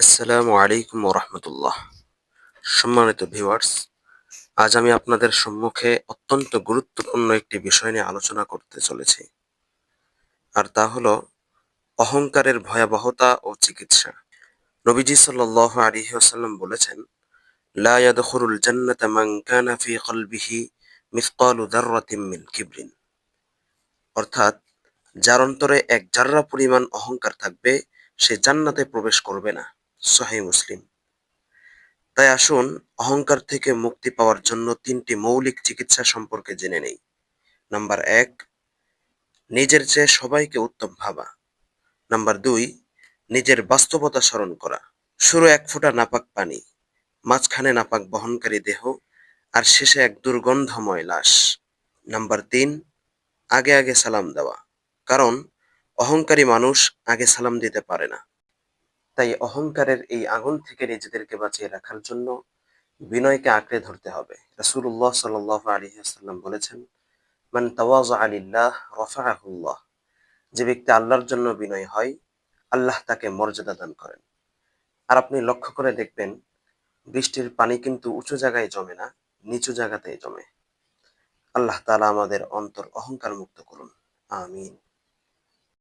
আসসালামু আলাইকুম ওরহমতুল্লাহ। সম্মানিত ভিউয়ার্স, আজ আমি আপনাদের সম্মুখে অত্যন্ত গুরুত্বপূর্ণ একটি বিষয় নিয়ে আলোচনা করতে চলেছি। আর তা হলো অহংকারের ভয়াবহতা ও চিকিৎসা। নবীজি সাল্লাল্লাহু আলাইহি ওয়াসাল্লাম বলেছেন, লা ইয়াদখুলুল জান্নাতা মান কানা ফি কলবিহি মিসকালু যাররাতিন মিন কিবরিন। অর্থাৎ যার অন্তরে এক জাররা পরিমাণ অহংকার থাকবে সে জান্নাতে প্রবেশ করবে না। সহিহ মুসলিম। তাই আসুন অহংকার থেকে মুক্তি পাওয়ার জন্য ৩টি মৌলিক চিকিৎসা সম্পর্কে জেনে নেই। নাম্বার ১, নিজের চেয়ে সবাইকে উত্তম ভাবা। নাম্বার ২, নিজের বাস্তবতা স্মরণ করা। শুরু ১ ফোঁটা নাপাক পানি, মাঝখানে নাপাক বহনকারী দেহ, আর শেষে এক দুর্গন্ধময় লাশ। নাম্বার ৩, আগে আগে সালাম দেওয়া। কারণ অহংকারী মানুষ আগে সালাম দিতে পারে না। তাই অহংকারের এই আগুন থেকে নিজেদেরকে বাঁচিয়ে রাখার জন্য বিনয়কে আঁকড়ে ধরতে হবে। রাসূলুল্লাহ সাল্লাল্লাহু আলাইহি ওয়াসাল্লাম বলেছেন, মান তাওয়াযআ লিল্লাহ রাফাআহুল্লাহ। যে ব্যক্তি আল্লাহর জন্য বিনয়ী হয়, আল্লাহ তাকে মর্যাদা দান করেন। আর আপনি লক্ষ্য করে দেখবেন, বৃষ্টির পানি কিন্তু উঁচু জায়গায় জমে না, নিচু জায়গাতেই জমে। আল্লাহ তাআলা আমাদের অন্তর অহংকার মুক্ত করুন। আমিন।